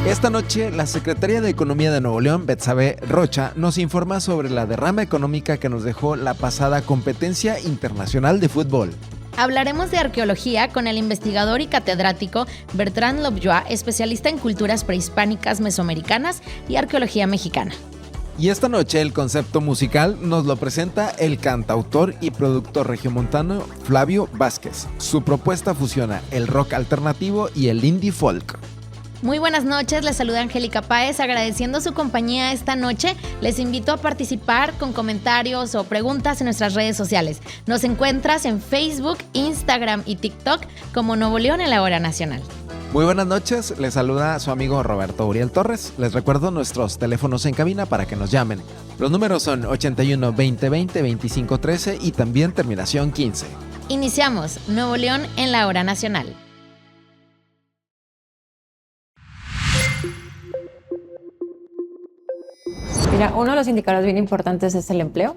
Esta noche, la Secretaría de Economía de Nuevo León, Betsabe Rocha, nos informa sobre la derrama económica que nos dejó la pasada competencia internacional de fútbol. Hablaremos de arqueología con el investigador y catedrático Bertrand Lobjois, especialista en culturas prehispánicas mesoamericanas y arqueología mexicana. Y esta noche el concepto musical nos lo presenta el cantautor y productor regiomontano Flavio Vázquez. Su propuesta fusiona el rock alternativo y el indie folk. Muy buenas noches, les saluda Angélica Páez, agradeciendo su compañía esta noche. Les invito a participar con comentarios o preguntas en nuestras redes sociales. Nos encuentras en Facebook, Instagram y TikTok como Nuevo León en la Hora Nacional. Muy buenas noches, les saluda su amigo Roberto Uriel Torres. Les recuerdo nuestros teléfonos en cabina para que nos llamen. Los números son 81 20 20 25 13 y también terminación 15. Iniciamos Nuevo León en la Hora Nacional. Mira, uno de los indicadores bien importantes es el empleo.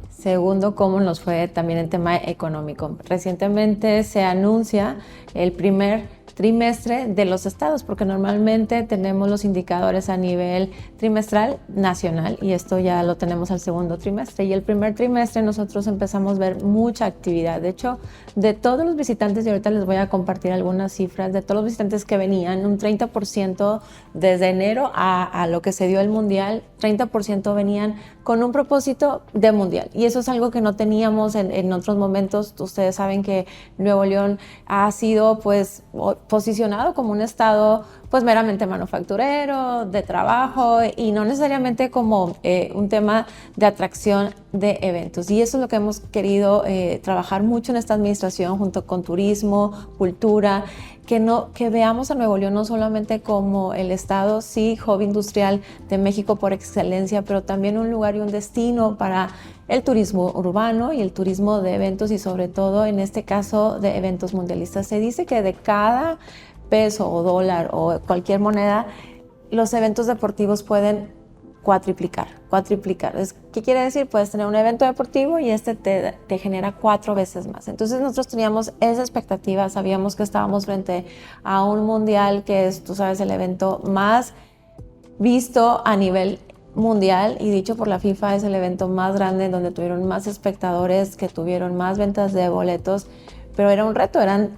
Segundo, cómo nos fue también en tema económico. Recientemente se anuncia el primer trimestre de los estados, porque normalmente tenemos los indicadores a nivel trimestral nacional y esto ya lo tenemos al segundo trimestre. Y el primer trimestre nosotros empezamos a ver mucha actividad. De hecho, de todos los visitantes, y ahorita les voy a compartir algunas cifras, de todos los visitantes que venían, un 30% desde enero a lo que se dio el Mundial, 30% venían con un propósito de Mundial. Y eso es algo que no teníamos en otros momentos. Ustedes saben que Nuevo León ha sido pues posicionado como un estado pues meramente manufacturero, de trabajo y no necesariamente como un tema de atracción de eventos. Y eso es lo que hemos querido trabajar mucho en esta administración junto con turismo, cultura, que veamos a Nuevo León no solamente como el estado, sí, hub industrial de México por excelencia, pero también un lugar y un destino para el turismo urbano y el turismo de eventos y sobre todo en este caso de eventos mundialistas. Se dice que de cada peso o dólar o cualquier moneda, los eventos deportivos pueden cuatriplicar. ¿Qué quiere decir? Puedes tener un evento deportivo y este te genera 4 veces más. Entonces nosotros teníamos esa expectativa, sabíamos que estábamos frente a un mundial que es, tú sabes, el evento más visto a nivel mundial y dicho por la FIFA es el evento más grande donde tuvieron más espectadores, que tuvieron más ventas de boletos, pero era un reto, eran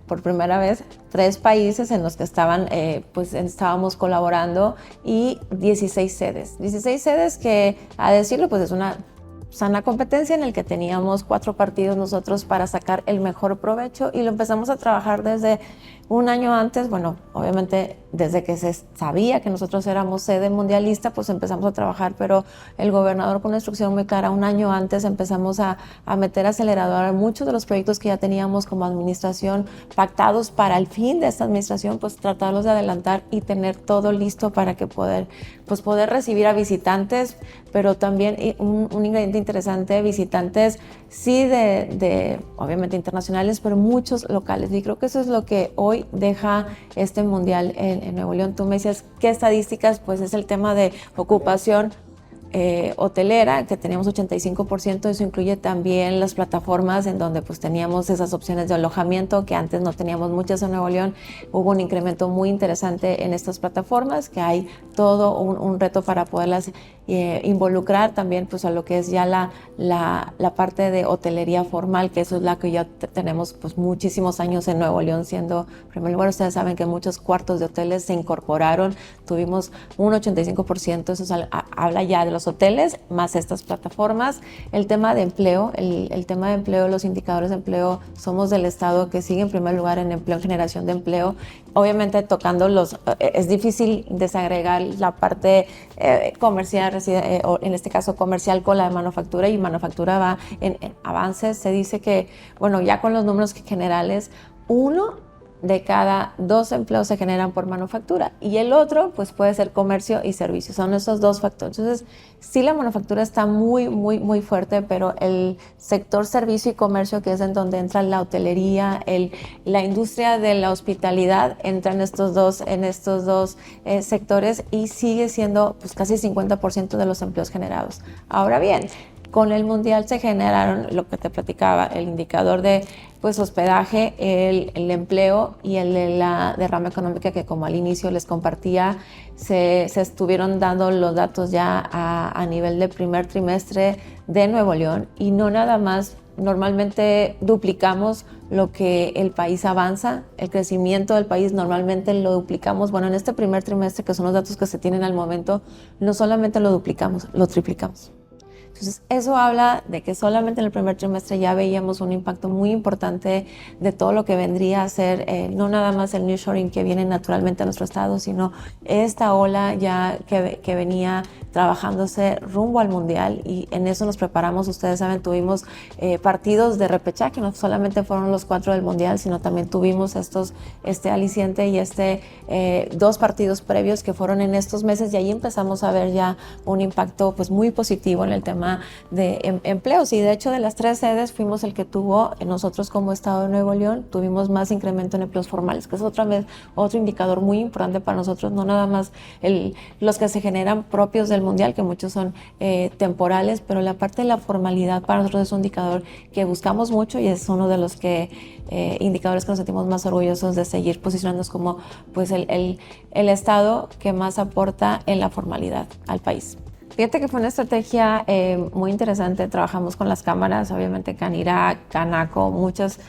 por primera vez, 3 países en los que estábamos colaborando y 16 sedes. 16 sedes que, a decirlo, pues es una sana competencia en el que teníamos 4 partidos nosotros para sacar el mejor provecho y lo empezamos a trabajar desde un año antes. Bueno, obviamente desde que se sabía que nosotros éramos sede mundialista, pues empezamos a trabajar, pero el gobernador con una instrucción muy clara, un año antes empezamos a meter acelerador a muchos de los proyectos que ya teníamos como administración pactados para el fin de esta administración, pues tratarlos de adelantar y tener todo listo para que poder recibir a visitantes, pero también un ingrediente interesante, visitantes sí de obviamente internacionales, pero muchos locales. Y creo que eso es lo que hoy deja este mundial en Nuevo León. Tú me decías, ¿qué estadísticas? Pues es el tema de ocupación hotelera, que teníamos 85%, eso incluye también las plataformas en donde pues teníamos esas opciones de alojamiento que antes no teníamos muchas en Nuevo León. Hubo un incremento muy interesante en estas plataformas, que hay todo un reto para poderlas involucrar también pues a lo que es ya la parte de hotelería formal, que eso es la que ya tenemos pues muchísimos años en Nuevo León siendo primer lugar. Ustedes saben que muchos cuartos de hoteles se incorporaron, tuvimos un 85%, eso habla ya de los hoteles más estas plataformas. El tema de empleo, el tema de empleo, los indicadores de empleo, somos del estado que sigue en primer lugar en empleo, en generación de empleo. Obviamente tocando es difícil desagregar la parte comercial, o en este caso comercial con la de manufactura, y manufactura va en avances. Se dice que, bueno, ya con los números generales, 1 de cada 2 empleos se generan por manufactura y el otro pues puede ser comercio y servicios. Son esos 2 factores. Entonces, sí, la manufactura está muy, muy, muy fuerte, pero el sector servicio y comercio, que es en donde entra la hotelería, la industria de la hospitalidad, entra en estos dos sectores y sigue siendo pues casi 50% de los empleos generados. Ahora bien, Con el Mundial se generaron lo que te platicaba, el indicador de pues hospedaje, el empleo y el de la derrama económica, que como al inicio les compartía, se estuvieron dando los datos ya a nivel de primer trimestre de Nuevo León, y no nada más. Normalmente duplicamos lo que el país avanza, el crecimiento del país normalmente lo duplicamos. Bueno, en este primer trimestre, que son los datos que se tienen al momento, no solamente lo duplicamos, lo triplicamos. Entonces, eso habla de que solamente en el primer trimestre ya veíamos un impacto muy importante de todo lo que vendría a ser, no nada más el nearshoring que viene naturalmente a nuestro estado, sino esta ola ya que venía trabajándose rumbo al Mundial, y en eso nos preparamos. Ustedes saben, tuvimos partidos de repechaje, no solamente fueron los 4 del Mundial, sino también tuvimos este aliciente y 2 partidos previos que fueron en estos meses, y ahí empezamos a ver ya un impacto pues muy positivo en el tema de empleos. Y de hecho, de las 3 sedes fuimos el que tuvo, nosotros como Estado de Nuevo León tuvimos más incremento en empleos formales, que es otro indicador muy importante para nosotros, no nada más los que se generan propios del Mundial, que muchos son temporales, pero la parte de la formalidad para nosotros es un indicador que buscamos mucho, y es uno de los indicadores que nos sentimos más orgullosos de seguir posicionándonos como pues el estado que más aporta en la formalidad al país. Fíjate que fue una estrategia muy interesante. Trabajamos con las cámaras, obviamente Canirac, Canaco, muchas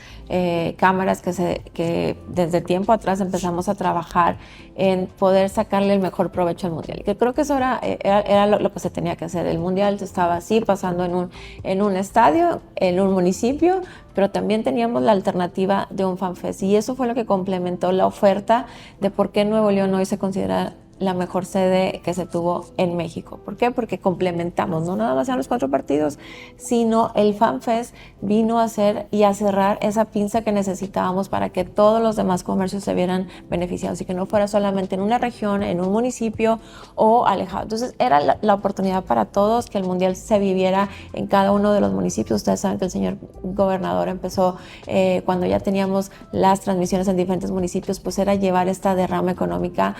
cámaras que desde tiempo atrás empezamos a trabajar en poder sacarle el mejor provecho al Mundial. Y que creo que eso era lo que se tenía que hacer. El Mundial estaba así pasando en un estadio, en un municipio, pero también teníamos la alternativa de un FanFest, y eso fue lo que complementó la oferta de por qué Nuevo León hoy se considera la mejor sede que se tuvo en México. ¿Por qué? Porque complementamos, no nada más eran los 4 partidos, sino el FanFest vino a hacer y a cerrar esa pinza que necesitábamos para que todos los demás comercios se vieran beneficiados, y que no fuera solamente en una región, en un municipio o alejado. Entonces era la oportunidad para todos que el Mundial se viviera en cada uno de los municipios. Ustedes saben que el señor gobernador empezó cuando ya teníamos las transmisiones en diferentes municipios, pues era llevar esta derrama económica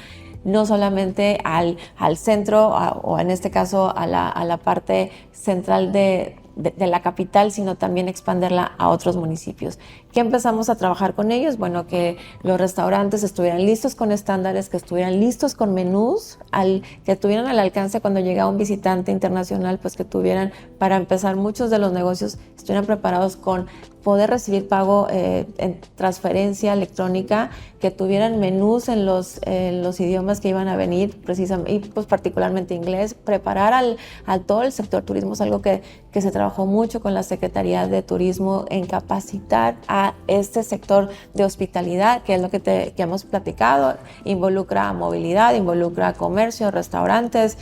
no solamente al centro o en este caso a la parte central de la capital, sino también expandirla a otros municipios. ¿Qué empezamos a trabajar con ellos? Bueno, que los restaurantes estuvieran listos con estándares, que estuvieran listos con menús, que tuvieran al alcance cuando llegaba un visitante internacional, pues que tuvieran, para empezar, muchos de los negocios estuvieran preparados con poder recibir pago en transferencia electrónica, que tuvieran menús en los idiomas que iban a venir, precisamente, y pues particularmente inglés. Preparar a todo el sector turismo es algo que se trabajó mucho con la Secretaría de Turismo, en capacitar a este sector de hospitalidad, que es lo que hemos platicado. Involucra movilidad, involucra comercio, restaurantes,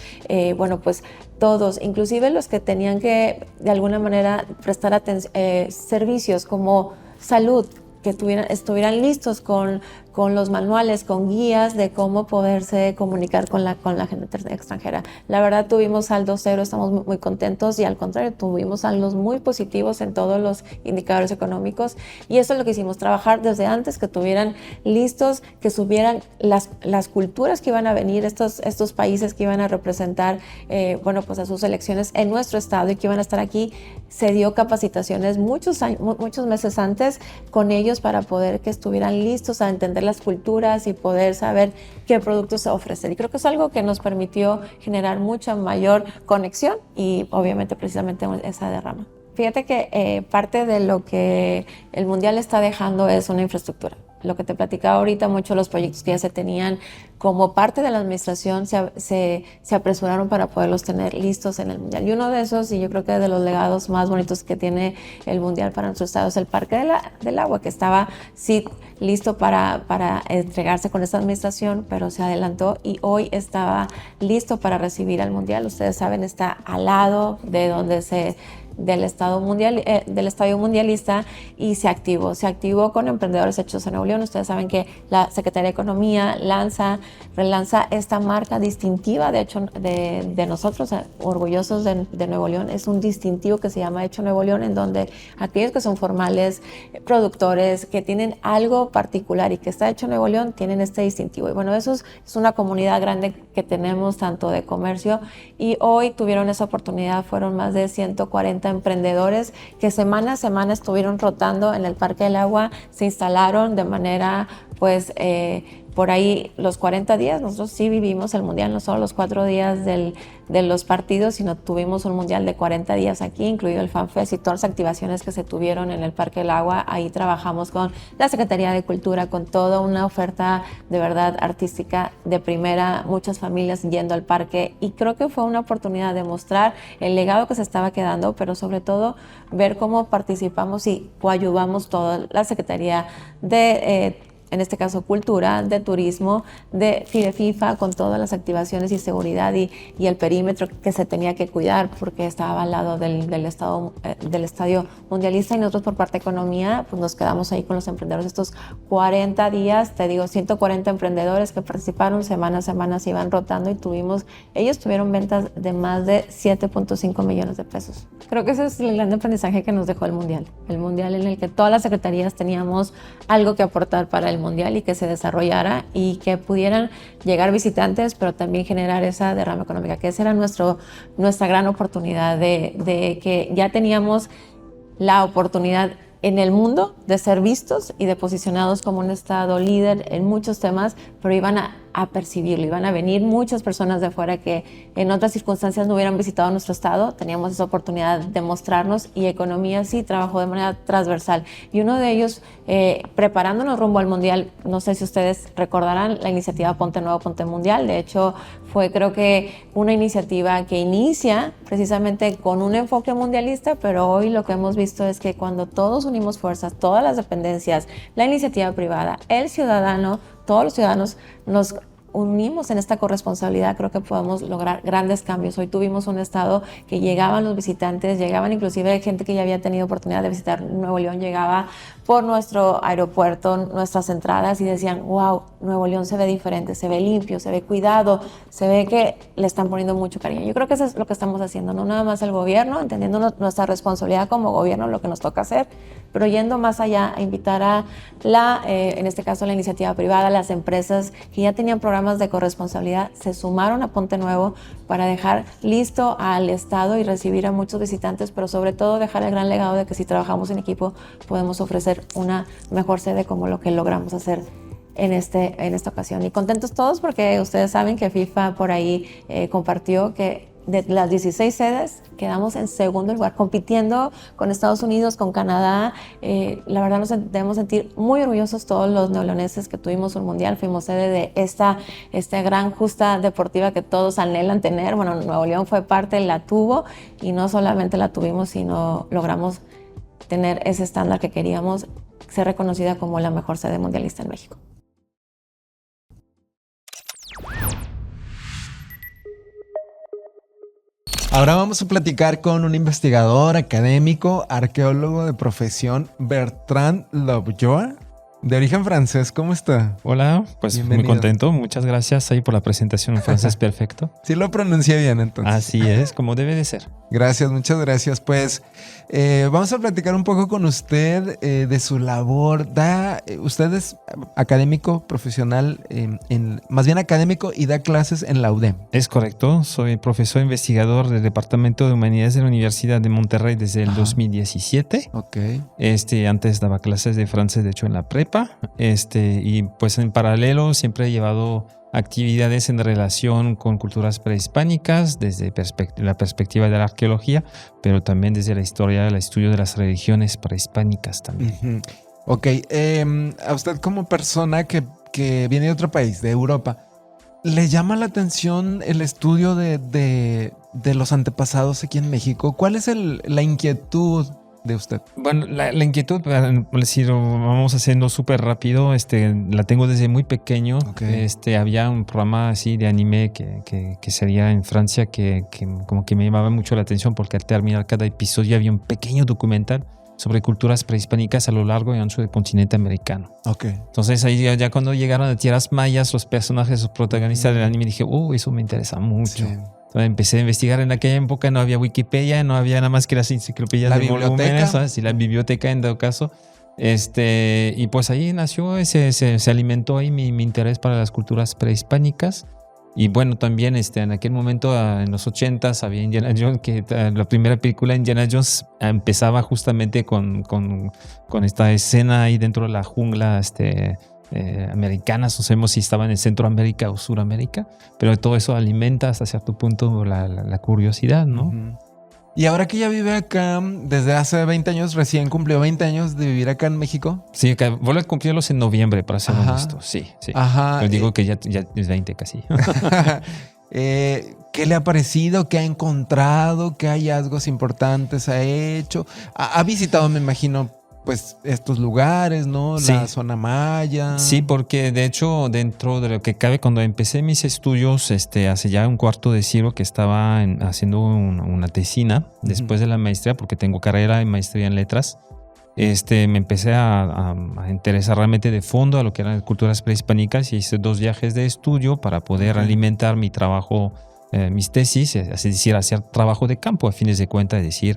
bueno, pues todos, inclusive los que tenían que de alguna manera prestar servicios como salud, que estuvieran listos con los manuales, con guías de cómo poderse comunicar con la gente extranjera. La verdad, tuvimos saldo cero, estamos muy contentos, y al contrario, tuvimos saldos muy positivos en todos los indicadores económicos, y eso es lo que hicimos, trabajar desde antes, que tuvieran listos, que subieran las culturas que iban a venir, estos países que iban a representar, bueno, pues a sus elecciones en nuestro estado y que iban a estar aquí. Se dio capacitaciones muchos meses antes con ellos para poder que estuvieran listos a entender las culturas y poder saber qué productos ofrecer. Y creo que es algo que nos permitió generar mucha mayor conexión y obviamente precisamente esa derrama. Fíjate que parte de lo que el Mundial está dejando es una infraestructura. Lo que te platicaba ahorita, muchos de los proyectos que ya se tenían como parte de la administración se apresuraron para poderlos tener listos en el Mundial. Y uno de esos, y yo creo que de los legados más bonitos que tiene el Mundial para nuestro estado, es el Parque del Agua, que estaba sí listo para entregarse con esta administración, pero se adelantó y hoy estaba listo para recibir al Mundial. Ustedes saben, está al lado de donde se del Estadio Mundialista y se activó con Emprendedores Hechos en Nuevo León. Ustedes saben que la Secretaría de Economía relanza esta marca distintiva de nosotros, orgullosos de Nuevo León. Es un distintivo que se llama Hecho Nuevo León, en donde aquellos que son formales, productores, que tienen algo particular y que está hecho en Nuevo León, tienen este distintivo. Y bueno, eso es una comunidad grande que tenemos, tanto de comercio, y hoy tuvieron esa oportunidad. Fueron más de 140 emprendedores que semana a semana estuvieron rotando en el Parque del Agua, se instalaron de manera, por ahí los 40 días. Nosotros sí vivimos el mundial, no solo los 4 días de los partidos, sino tuvimos un mundial de 40 días aquí, incluido el FanFest y todas las activaciones que se tuvieron en el Parque del Agua. Ahí trabajamos con la Secretaría de Cultura, con toda una oferta de verdad artística de primera, muchas familias yendo al parque, y creo que fue una oportunidad de mostrar el legado que se estaba quedando, pero sobre todo ver cómo participamos y coadyuvamos toda la Secretaría de en este caso Cultura, de Turismo, de FIFA, con todas las activaciones y seguridad y el perímetro que se tenía que cuidar, porque estaba al lado del Estadio Mundialista, y nosotros por parte de Economía pues nos quedamos ahí con los emprendedores estos 40 días. Te digo, 140 emprendedores que participaron, semana a semana se iban rotando, y ellos tuvieron ventas de más de 7.5 millones de pesos. Creo que ese es el gran aprendizaje que nos dejó el Mundial en el que todas las secretarías teníamos algo que aportar para el Mundial y que se desarrollara y que pudieran llegar visitantes, pero también generar esa derrama económica, que esa era nuestra gran oportunidad de que ya teníamos la oportunidad en el mundo de ser vistos y de posicionados como un estado líder en muchos temas, pero iban a percibirlo, iban a venir muchas personas de afuera que en otras circunstancias no hubieran visitado nuestro estado. Teníamos esa oportunidad de mostrarnos, y Economía sí trabajó de manera transversal, y uno de ellos preparándonos rumbo al Mundial. No sé si ustedes recordarán la iniciativa Ponte Nuevo, Ponte Mundial. De hecho fue, creo que, una iniciativa que inicia precisamente con un enfoque mundialista, pero hoy lo que hemos visto es que cuando todos unimos fuerzas, todas las dependencias, la iniciativa privada, el ciudadano, todos los ciudadanos nos unimos en esta corresponsabilidad, creo que podemos lograr grandes cambios. Hoy tuvimos un estado que llegaban los visitantes, llegaban inclusive gente que ya había tenido oportunidad de visitar Nuevo León, llegaba por nuestro aeropuerto, nuestras entradas, y decían, wow, Nuevo León se ve diferente, se ve limpio, se ve cuidado, se ve que le están poniendo mucho cariño. Yo creo que eso es lo que estamos haciendo, no nada más el gobierno, entendiendo nuestra responsabilidad como gobierno, lo que nos toca hacer, pero yendo más allá, a invitar a en este caso la iniciativa privada, las empresas que ya tenían programas de corresponsabilidad, se sumaron a Ponte Nuevo para dejar listo al estado y recibir a muchos visitantes, pero sobre todo dejar el gran legado de que si trabajamos en equipo podemos ofrecer una mejor sede, como lo que logramos hacer en esta ocasión. Y contentos todos porque ustedes saben que FIFA por ahí compartió que de las 16 sedes quedamos en segundo lugar, compitiendo con Estados Unidos, con Canadá. La verdad nos debemos sentir muy orgullosos todos los neoleoneses que tuvimos un mundial. Fuimos sede de esta gran justa deportiva que todos anhelan tener. Bueno, Nuevo León fue parte, la tuvo, y no solamente la tuvimos, sino logramos tener ese estándar que queríamos, ser reconocida como la mejor sede mundialista en México. Ahora vamos a platicar con un investigador, académico, arqueólogo de profesión, Bertrand Lovejoy, de origen francés. ¿Cómo está? Hola, pues bienvenido. Muy contento. Muchas gracias ahí por la presentación en francés perfecto. Sí lo pronuncié bien, entonces. Así es, como debe de ser. Gracias, muchas gracias. Pues vamos a platicar un poco con usted de su labor. Usted es académico profesional, más bien académico, y da clases en la UDEM. Es correcto, soy profesor investigador del Departamento de Humanidades de la Universidad de Monterrey desde el 2017. Ok. Antes daba clases de francés, de hecho, en la prepa. Y pues en paralelo siempre he llevado actividades en relación con culturas prehispánicas desde la perspectiva de la arqueología, pero también desde la historia, el estudio de las religiones prehispánicas también. Uh-huh. Ok, a usted como persona que viene de otro país, de Europa, ¿le llama la atención el estudio de los antepasados aquí en México? ¿Cuál es la inquietud de usted? Bueno, la inquietud, si lo vamos haciendo súper rápido, la tengo desde muy pequeño. Okay. Había un programa así de anime que sería en Francia que como que me llamaba mucho la atención porque al terminar cada episodio había un pequeño documental sobre culturas prehispánicas a lo largo y ancho del continente americano. Okay. Entonces ahí ya cuando llegaron a tierras mayas, los personajes, los protagonistas del anime, dije, eso me interesa mucho. Sí. Entonces empecé a investigar. En aquella época no había Wikipedia, no había nada más que las enciclopedias la de volúmenes, ¿sabes? Y la Uh-huh. biblioteca en todo caso. Y pues ahí nació, se alimentó ahí mi interés para las culturas prehispánicas. Y bueno, también en aquel momento, en los 80s, había Indiana Jones, que la primera película Indiana Jones empezaba justamente con esta escena ahí dentro de la jungla americana. No sabemos si estaban en Centroamérica o Suramérica, pero todo eso alimenta hasta cierto punto la curiosidad, ¿no? Uh-huh. Y ahora que ya vive acá, desde hace 20 años, recién cumplió 20 años de vivir acá en México. Sí, que vuelvo a cumplirlos en noviembre, para ser honesto. Sí. Ajá. Pero digo que ya es 20 casi. ¿Qué le ha parecido? ¿Qué ha encontrado? ¿Qué hallazgos importantes ha hecho? Ha visitado, me imagino, pues estos lugares, ¿no? Sí. La zona maya. Sí, porque de hecho, dentro de lo que cabe, cuando empecé mis estudios, hace ya un cuarto de siglo que estaba haciendo una tesina después de la maestría, porque tengo carrera y maestría en letras, me empecé a interesar realmente de fondo a lo que eran culturas prehispánicas y hice 2 viajes de estudio para poder alimentar mi trabajo, mis tesis, es decir, hacer trabajo de campo a fines de cuentas, es decir,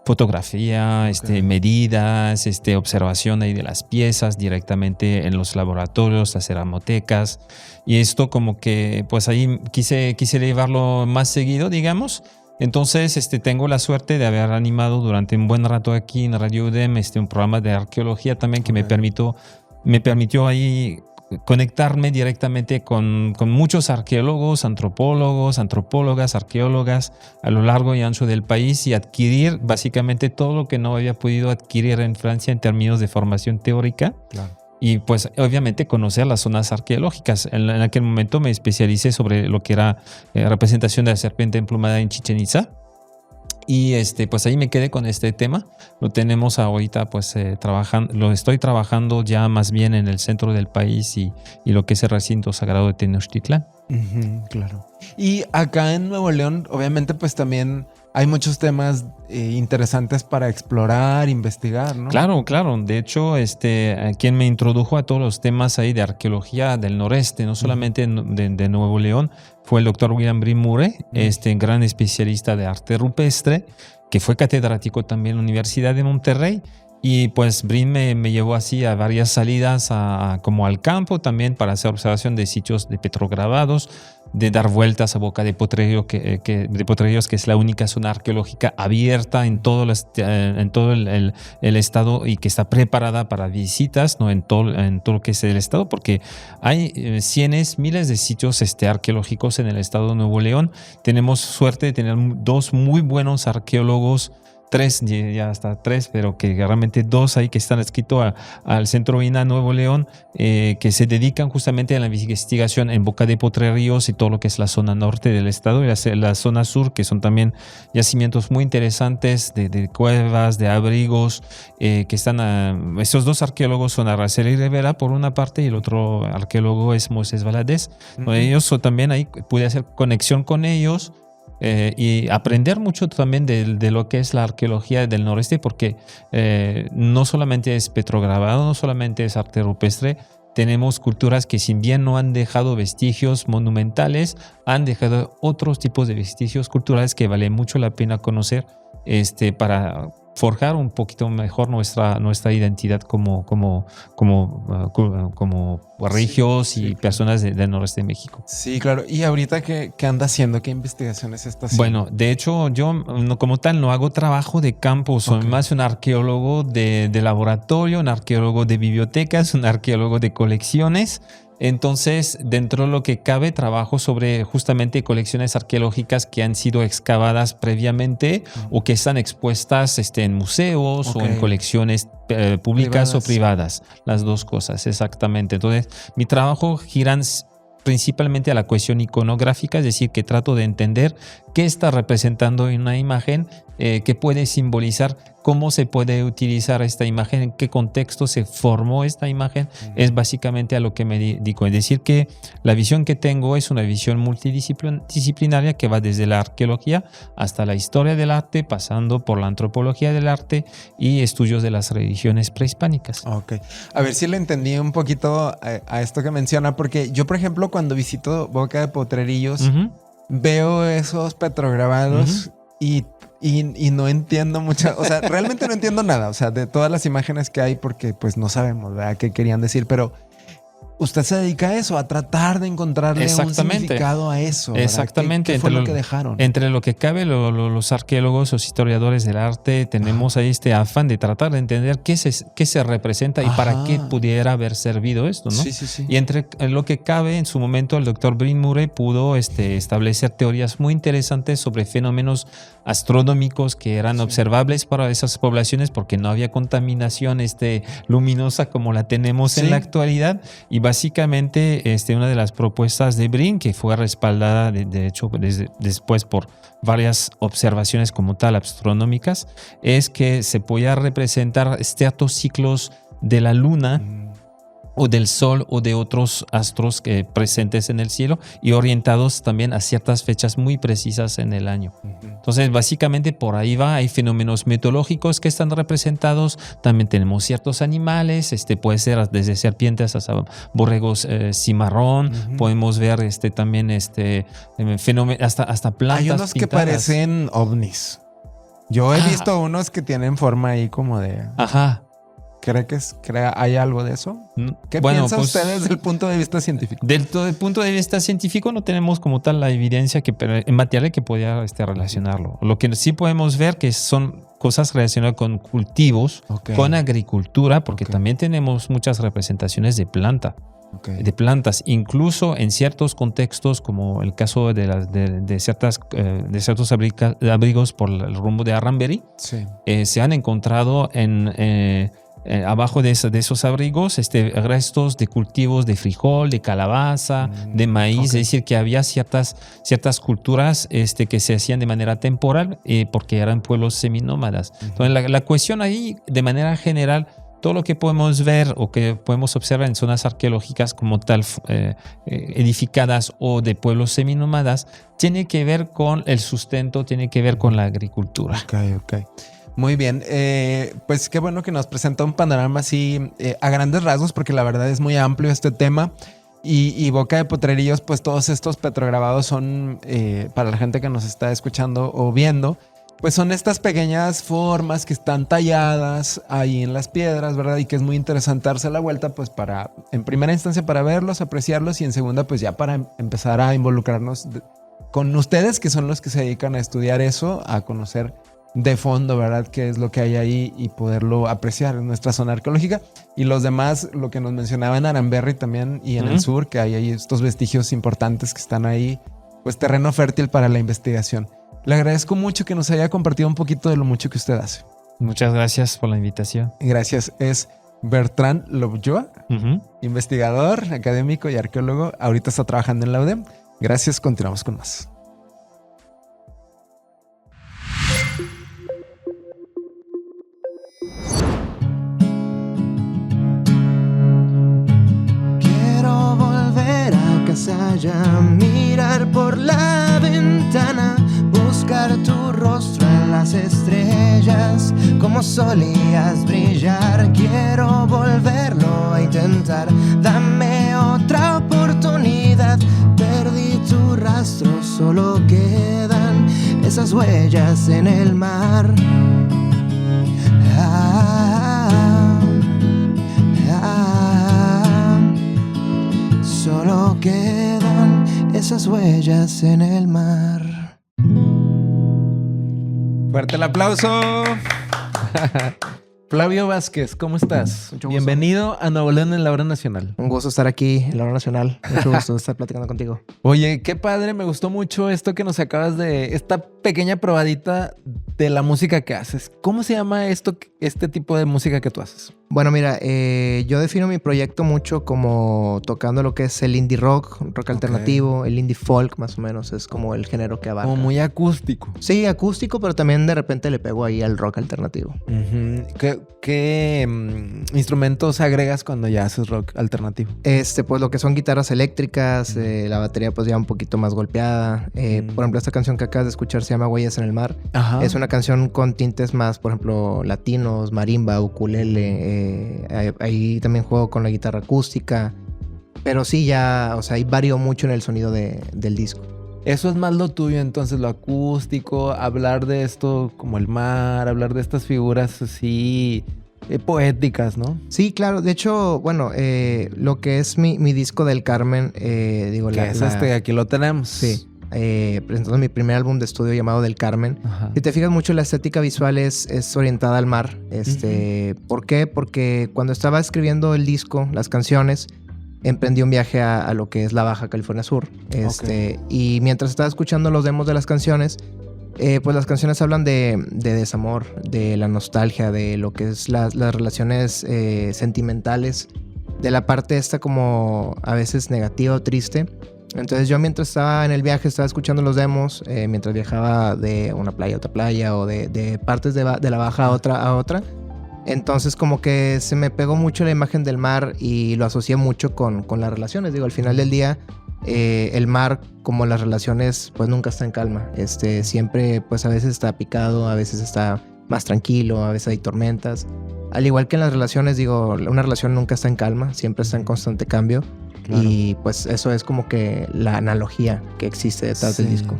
fotografía, medidas, observación ahí de las piezas directamente en los laboratorios, las ceramotecas. Y esto como que pues ahí quise llevarlo más seguido, digamos. Entonces tengo la suerte de haber animado durante un buen rato aquí en Radio UDEM un programa de arqueología también que me permitió ahí conectarme directamente con muchos arqueólogos, antropólogos, antropólogas, arqueólogas a lo largo y ancho del país y adquirir básicamente todo lo que no había podido adquirir en Francia en términos de formación teórica. Claro. Y pues obviamente conocer las zonas arqueológicas. En aquel momento me especialicé sobre lo que era representación de la serpiente emplumada en Chichén Itzá. Y pues ahí me quedé con este tema. Lo tenemos ahorita pues lo estoy trabajando ya más bien en el centro del país y lo que es el recinto sagrado de Tenochtitlán. Claro. Y acá en Nuevo León, obviamente pues también hay muchos temas interesantes para explorar, investigar, ¿no? Claro. De hecho, quien me introdujo a todos los temas ahí de arqueología del noreste, no solamente de Nuevo León, fue el doctor William Bryn Murray, gran especialista de arte rupestre, que fue catedrático también en la Universidad de Monterrey. Y pues Bryn me llevó así a varias salidas como al campo también para hacer observación de sitios de petrograbados, de dar vueltas a Boca de Potrerillos, que es la única zona arqueológica abierta en todo el estado y que está preparada para visitas, ¿no? en todo lo que es el estado, porque hay miles de sitios arqueológicos en el estado de Nuevo León. Tenemos suerte de tener 2 muy buenos arqueólogos, 3, ya hasta 3, pero que realmente 2 ahí que están adscritos al Centro INAH Nuevo León, que se dedican justamente a la investigación en Boca de Potrerillos y todo lo que es la zona norte del estado y la zona sur, que son también yacimientos muy interesantes de cuevas, de abrigos, que están esos 2 arqueólogos son Araceli Rivera por una parte y el otro arqueólogo es Moisés Valadez. Ellos también ahí pude hacer conexión con ellos. Y aprender mucho también de lo que es la arqueología del noreste, porque no solamente es petrograbado, no solamente es arte rupestre, tenemos culturas que si bien no han dejado vestigios monumentales, han dejado otros tipos de vestigios culturales que vale mucho la pena conocer para forjar un poquito mejor nuestra identidad como regios y personas del noreste de México. Sí, claro. ¿Y ahorita qué anda haciendo? ¿Qué investigaciones está haciendo? Bueno, de hecho, yo como tal no hago trabajo de campo, soy más un arqueólogo de laboratorio, un arqueólogo de bibliotecas, un arqueólogo de colecciones. Entonces, dentro de lo que cabe, trabajo sobre justamente colecciones arqueológicas que han sido excavadas previamente o que están expuestas en museos o en colecciones públicas o privadas. Las 2 cosas, exactamente. Entonces, mi trabajo gira principalmente a la cuestión iconográfica, es decir, que trato de entender qué está representando en una imagen, qué puede simbolizar, cómo se puede utilizar esta imagen, en qué contexto se formó esta imagen, es básicamente a lo que me dedico. Es decir, que la visión que tengo es una visión multidisciplinaria que va desde la arqueología hasta la historia del arte, pasando por la antropología del arte y estudios de las religiones prehispánicas. Ok. A ver si le entendí un poquito a esto que menciona, porque yo, por ejemplo, cuando visito Boca de Potrerillos, veo esos petrograbados y no entiendo mucho, o sea, realmente no entiendo nada, o sea, de todas las imágenes que hay, porque pues no sabemos, ¿verdad?, qué querían decir, pero usted se dedica a eso, a tratar de encontrarle un significado a eso, ¿verdad? Exactamente. ¿Qué fue lo que dejaron? Entre lo que cabe, los arqueólogos, los historiadores del arte, tenemos ahí este afán de tratar de entender qué se representa y para qué pudiera haber servido esto, ¿no? Sí. Y entre lo que cabe, en su momento, el doctor Bryn Murray pudo establecer teorías muy interesantes sobre fenómenos astronómicos que eran observables para esas poblaciones porque no había contaminación luminosa como la tenemos en la actualidad. Y básicamente una de las propuestas de Bryn, que fue respaldada de hecho después por varias observaciones como tal astronómicas, es que se podía representar ciertos ciclos de la luna o del sol o de otros astros presentes en el cielo y orientados también a ciertas fechas muy precisas en el año. Entonces, básicamente por ahí va. Hay fenómenos mitológicos que están representados. También tenemos ciertos animales, puede ser desde serpientes hasta borregos cimarrón. Podemos ver también fenómenos, hasta plantas. Hay unos pintadas que parecen ovnis. Yo he visto unos que tienen forma ahí como de... Ajá. ¿Cree que hay algo de eso? ¿Qué piensa usted desde el punto de vista científico? Desde el punto de vista científico no tenemos como tal la evidencia en material que podía relacionarlo. Lo que sí podemos ver que son cosas relacionadas con cultivos, con agricultura, porque también tenemos muchas representaciones de plantas, incluso en ciertos contextos, como el caso de ciertos abrigos por el rumbo de Arranberry, se han encontrado abajo de esos abrigos restos de cultivos de frijol, de calabaza, de maíz. Es decir, que había ciertas culturas que se hacían de manera temporal porque eran pueblos seminómadas. Entonces la cuestión ahí, de manera general, todo lo que podemos ver o que podemos observar en zonas arqueológicas como tal, edificadas o de pueblos seminómadas, tiene que ver con el sustento, tiene que ver con la agricultura. Ok. Muy bien, pues qué bueno que nos presenta un panorama así a grandes rasgos, porque la verdad es muy amplio este tema. Y Boca de Potrerillos, pues todos estos petrograbados son, para la gente que nos está escuchando o viendo, pues son estas pequeñas formas que están talladas ahí en las piedras, ¿verdad? Y que es muy interesante darse la vuelta, pues en primera instancia para verlos, apreciarlos, y en segunda pues ya para empezar a involucrarnos con ustedes, que son los que se dedican a estudiar eso, a conocer de fondo, ¿verdad?, qué es lo que hay ahí y poderlo apreciar en nuestra zona arqueológica. Y los demás, lo que nos mencionaba en Arranberry también y en el sur, que hay ahí estos vestigios importantes que están ahí, pues terreno fértil para la investigación. Le agradezco mucho que nos haya compartido un poquito de lo mucho que usted hace. Muchas gracias por la invitación. Gracias. Es Bertrand Lovejoy, investigador, académico y arqueólogo. Ahorita está trabajando en la UDEM. Gracias. Continuamos con más. Ya mirar por la ventana, buscar tu rostro en las estrellas, como solías brillar. Quiero volverlo a intentar, dame otra oportunidad. Perdí tu rastro, solo quedan esas huellas en el mar. Solo quedan esas huellas en el mar. Fuerte el aplauso. Flavio Vázquez, ¿cómo estás? Mucho gusto. Bienvenido a Nuevo León en la Hora Nacional. Un gusto estar aquí en la Hora Nacional. Mucho gusto de estar platicando contigo. Oye, qué padre, me gustó mucho esto que nos acabas de... Esta pequeña probadita de la música que haces. ¿Cómo se llama este tipo de música que tú haces? Bueno, mira, yo defino mi proyecto mucho como tocando lo que es el indie rock alternativo, el indie folk más o menos, es como el género que abarca. Como muy acústico. Sí, acústico, pero también de repente le pego ahí al rock alternativo. ¿Qué instrumentos agregas cuando ya haces rock alternativo? Pues lo que son guitarras eléctricas, la batería pues ya un poquito más golpeada. Por ejemplo, esta canción que acabas de escuchar se llama Huellas en el Mar. Ajá. Es una canción con tintes más, por ejemplo, latinos, marimba, ukulele. Ahí también juego con la guitarra acústica. Pero sí, ya, o sea, ahí varío mucho en el sonido del disco. Eso es más lo tuyo, entonces, lo acústico, hablar de esto como el mar, hablar de estas figuras así poéticas, ¿no? Sí, claro. De hecho, bueno, lo que es mi disco del Carmen, digo, Que es aquí lo tenemos. Sí. Presentando mi primer álbum de estudio llamado Del Carmen. Ajá. Si te fijas mucho, la estética visual es orientada al mar. ¿Por qué? Porque cuando estaba escribiendo el disco, las canciones, emprendí un viaje a lo que es la Baja California Sur. Y mientras estaba escuchando los demos de las canciones, pues las canciones hablan de desamor, de la nostalgia, de lo que es las relaciones sentimentales, de la parte esta como a veces negativa o triste. Entonces yo mientras estaba en el viaje estaba escuchando los demos, mientras viajaba de una playa a otra playa o de partes de la Baja a otra. Entonces como que se me pegó mucho la imagen del mar y lo asocié mucho con las relaciones. Digo, al final del día el mar, como las relaciones, pues nunca está en calma. Siempre pues a veces está picado, a veces está más tranquilo, a veces hay tormentas. Al igual que en las relaciones, digo, una relación nunca está en calma, siempre está en constante cambio. Claro. Y pues eso es como que la analogía que existe detrás del disco.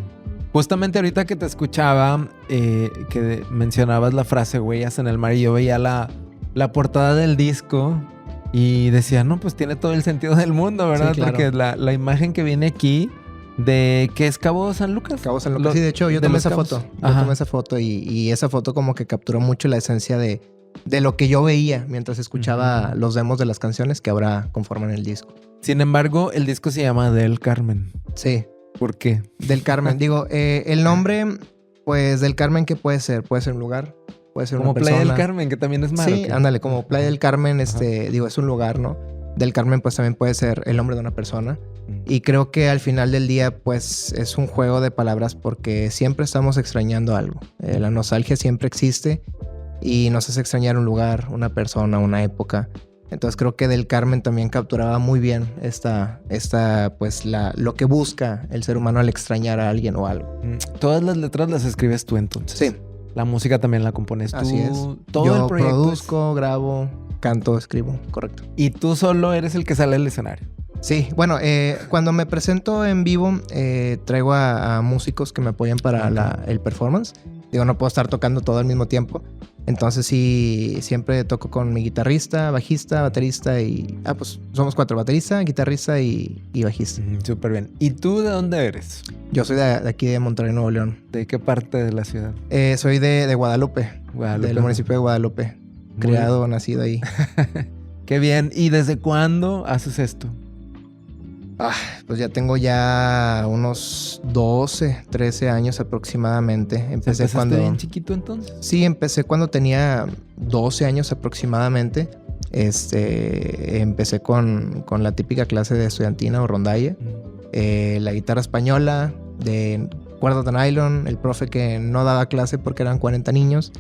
Justamente ahorita que te escuchaba, que mencionabas la frase Huellas en el Mar, y yo veía la portada del disco y decía, no, pues tiene todo el sentido del mundo, ¿verdad? Sí, claro. Porque la imagen que viene aquí de ¿qué es Cabo San Lucas? Cabo San Lucas, sí, de hecho yo tomé esa foto. Yo tomé esa foto y esa foto como que capturó mucho la esencia de lo que yo veía mientras escuchaba los demos de las canciones que ahora conforman el disco. Sin embargo, el disco se llama Del Carmen. Sí. ¿Por qué? Del Carmen. Digo, el nombre, pues, Del Carmen, ¿qué puede ser? Puede ser un lugar, puede ser como una persona. Playa del Carmen, que también es mar. Sí, ándale, como Playa del Carmen, digo, es un lugar, ¿no? Del Carmen, pues, también puede ser el nombre de una persona. Y creo que al final del día, pues, es un juego de palabras porque siempre estamos extrañando algo. La nostalgia siempre existe y nos hace extrañar un lugar, una persona, una época. Entonces creo que Del Carmen también capturaba muy bien pues lo que busca el ser humano al extrañar a alguien o algo. Todas las letras las escribes tú entonces. Sí. La música también la compones tú. Así es. Todo yo el proyecto produzco, grabo, canto, escribo, correcto. Y tú solo eres el que sale al escenario. Sí, bueno, cuando me presento en vivo traigo a músicos que me apoyan para el performance. Digo, no puedo estar tocando todo al mismo tiempo. Entonces sí, siempre toco con mi guitarrista, bajista, baterista y... pues somos 4, baterista, guitarrista y bajista. Súper bien. ¿Y tú de dónde eres? Yo soy de aquí de Monterrey, Nuevo León. ¿De qué parte de la ciudad? Soy de Guadalupe, del municipio de Guadalupe. Criado, nacido ahí. Qué bien. ¿Y desde cuándo haces esto? Pues ya tengo unos 12, 13 años aproximadamente. ¿Empezaste bien chiquito entonces? Sí, empecé cuando tenía 12 años aproximadamente. Empecé con la típica clase de estudiantina o rondalla. La guitarra española, de cuerda de nylon, el profe que no daba clase porque eran 40 niños.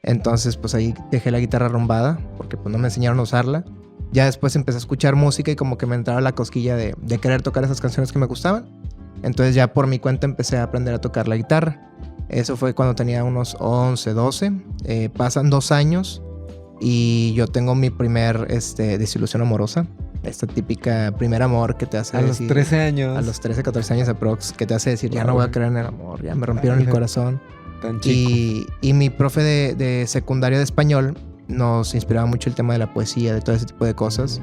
Entonces pues ahí dejé la guitarra arrumbada porque pues no me enseñaron a usarla. Ya después empecé a escuchar música y como que me entraba la cosquilla de querer tocar esas canciones que me gustaban. Entonces ya por mi cuenta empecé a aprender a tocar la guitarra. Eso fue cuando tenía unos 11, 12. Pasan 2 años y yo tengo mi primer desilusión amorosa. Esta típica primer amor que te hace decir... A los 13 años. A los 13, 14 años aprox. Que te hace decir, ya no voy a creer en el amor. Ya me rompieron el corazón. Tan chico. Y mi profe de secundaria de español nos inspiraba mucho el tema de la poesía, de todo ese tipo de cosas.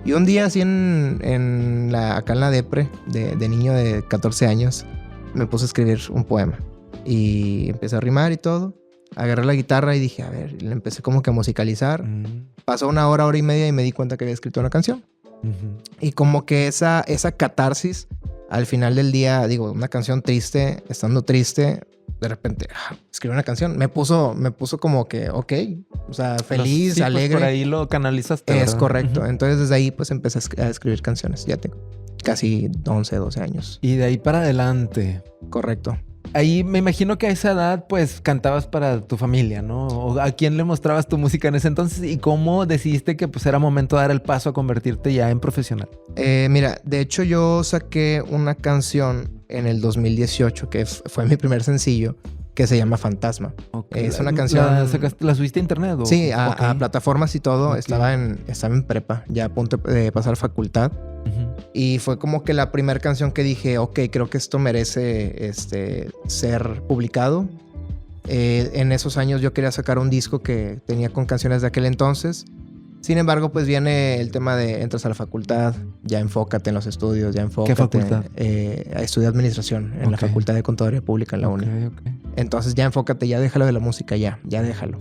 Y un día así acá en la depre de niño de 14 años me puse a escribir un poema y empecé a rimar y todo. Agarré la guitarra y dije, a ver, le empecé como que a musicalizar. Pasó una hora y media y me di cuenta que había escrito una canción. Y como que esa catarsis al final del día, digo, una canción triste, estando triste, de repente escribí una canción. Me puso como que, ok, O sea, feliz, Sí, alegre. Pues por ahí lo canalizaste, Es ¿verdad? correcto. Ujú. Entonces desde ahí pues empecé a escribir canciones. Ya tengo casi 11, 12 años. Y de ahí para adelante. Correcto. Ahí me imagino que a esa edad pues cantabas para tu familia, ¿no? ¿O a quién le mostrabas tu música en ese entonces? ¿Y cómo decidiste que pues era momento de dar el paso a convertirte ya en profesional? Mira, de hecho yo saqué una canción en el 2018 que fue mi primer sencillo, que se llama Fantasma. Okay. Es una canción... ¿La subiste a internet? ¿O? Sí, a Ok. plataformas y todo. Ok. Estaba en prepa, ya a punto de pasar facultad. Ujú. Y fue como que la primera canción que dije, ok, creo que esto merece ser publicado. En esos años yo quería sacar un disco que tenía con canciones de aquel entonces. Sin embargo, pues viene el tema de entras a la facultad, ya enfócate en los estudios, ya enfócate. ¿Qué facultad? Estudié administración en la Ok. Facultad de Contaduría Pública en la uni. Ok. Entonces ya enfócate, ya déjalo de la música, ya déjalo.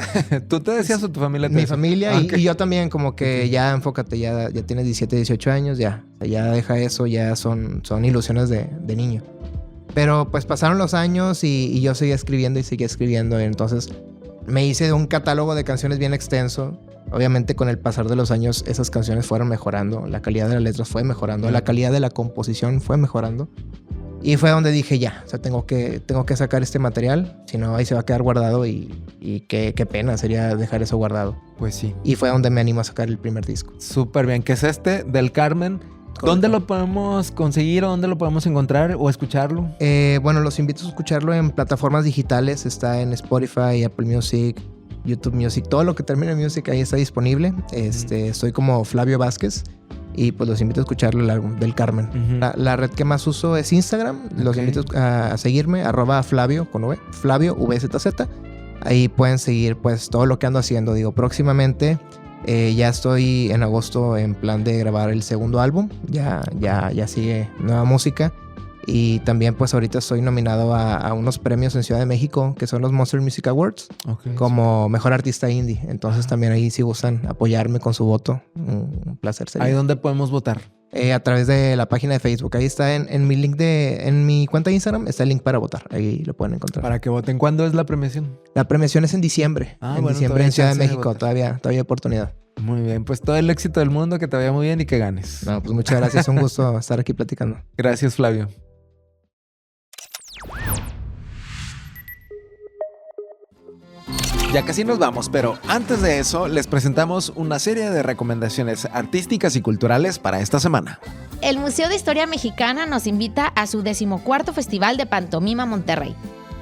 ¿Tú te decías o tu familia te Mi decía? familia Ah, ok. y yo también como que Ok. ya enfócate, ya tienes 17, 18 años, ya deja eso, ya son ilusiones de niño. Pero pues pasaron los años y yo seguía escribiendo, entonces me hice de un catálogo de canciones bien extenso. Obviamente con el pasar de los años esas canciones fueron mejorando, la calidad de las letras fue mejorando, la calidad de la composición fue mejorando. Y fue donde dije ya, o sea, tengo que sacar este material, si no ahí se va a quedar guardado y qué pena sería dejar eso guardado. Pues sí. Y fue donde me animó a sacar el primer disco. Súper bien. ¿Qué es este? Del Carmen. ¿Dónde lo podemos conseguir o dónde lo podemos encontrar o escucharlo? Bueno, los invito a escucharlo en plataformas digitales, está en Spotify, Apple Music, YouTube Music, todo lo que termine en Music ahí está disponible. Estoy como Flavio Vázquez y pues los invito a escucharlo, el álbum del Carmen. Ujú. La red que más uso es Instagram, los Ok. invito a seguirme, @Flavio con V, Flavio VZZ. Ahí pueden seguir pues todo lo que ando haciendo. Digo, próximamente ya estoy en agosto en plan de grabar el segundo álbum, ya sigue nueva música. Y también pues ahorita estoy nominado a unos premios en Ciudad de México, que son los Monster Music Awards, Ok. como Mejor Artista Indie. Entonces también ahí si gustan apoyarme con su voto, un placer sería. ¿Ahí dónde podemos votar? A través de la página de Facebook. Ahí está en mi link en mi cuenta de Instagram, está el link para votar. Ahí lo pueden encontrar. Para que voten. ¿Cuándo es la premiación? La premiación es en diciembre. Ah, en bueno, diciembre todavía en Ciudad de chance de México. votar. Todavía hay oportunidad. Muy bien. Pues todo el éxito del mundo, que te vaya muy bien y que ganes. No, pues muchas gracias. Un gusto estar aquí platicando. Gracias, Flavio. Ya casi nos vamos, pero antes de eso les presentamos una serie de recomendaciones artísticas y culturales para esta semana. El Museo de Historia Mexicana nos invita a su 14º Festival de Pantomima Monterrey.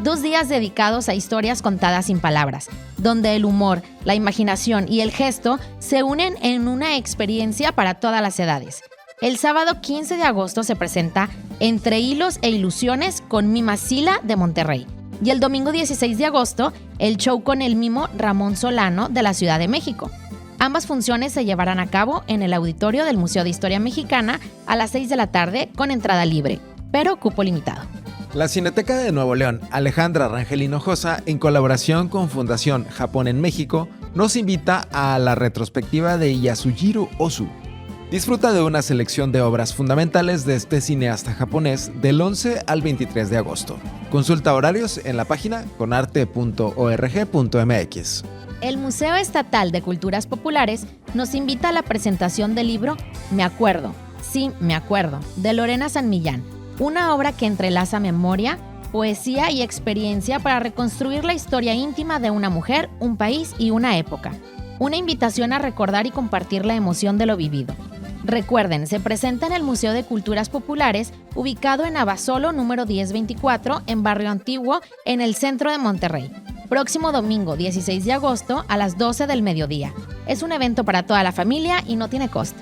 2 días dedicados a historias contadas sin palabras, donde el humor, la imaginación y el gesto se unen en una experiencia para todas las edades. El sábado 15 de agosto se presenta Entre Hilos e Ilusiones con Mima Sila de Monterrey. Y el domingo 16 de agosto, el show con el mimo Ramón Solano de la Ciudad de México. Ambas funciones se llevarán a cabo en el auditorio del Museo de Historia Mexicana a las 6 de la tarde con entrada libre, pero cupo limitado. La Cineteca de Nuevo León, Alejandra Rangel Hinojosa, en colaboración con Fundación Japón en México, nos invita a la retrospectiva de Yasujiro Ozu. Disfruta de una selección de obras fundamentales de este cineasta japonés del 11 al 23 de agosto. Consulta horarios en la página conarte.org.mx. El Museo Estatal de Culturas Populares nos invita a la presentación del libro Me acuerdo, sí, me acuerdo, de Lorena San Millán, una obra que entrelaza memoria, poesía y experiencia para reconstruir la historia íntima de una mujer, un país y una época. Una invitación a recordar y compartir la emoción de lo vivido. Recuerden, se presenta en el Museo de Culturas Populares, ubicado en Abasolo número 1024, en Barrio Antiguo, en el centro de Monterrey. Próximo domingo 16 de agosto a las 12 del mediodía. Es un evento para toda la familia y no tiene costo.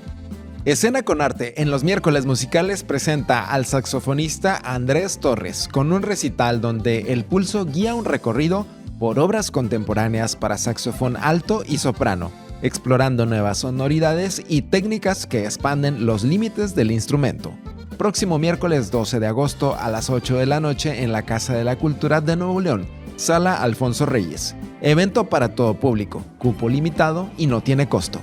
Escena con Arte en los miércoles musicales presenta al saxofonista Andrés Torres con un recital donde el pulso guía un recorrido por obras contemporáneas para saxofón alto y soprano, explorando nuevas sonoridades y técnicas que expanden los límites del instrumento. Próximo miércoles 12 de agosto a las 8 de la noche en la Casa de la Cultura de Nuevo León, Sala Alfonso Reyes. Evento para todo público, cupo limitado y no tiene costo.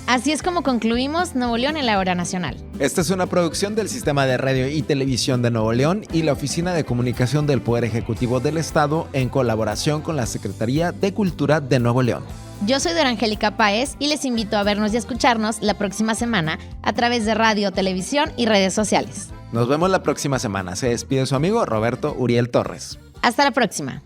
Así es como concluimos Nuevo León en la Hora Nacional. Esta es una producción del Sistema de Radio y Televisión de Nuevo León y la Oficina de Comunicación del Poder Ejecutivo del Estado en colaboración con la Secretaría de Cultura de Nuevo León. Yo soy Dora Angélica Páez y les invito a vernos y escucharnos la próxima semana a través de radio, televisión y redes sociales. Nos vemos la próxima semana. Se despide su amigo Roberto Uriel Torres. Hasta la próxima.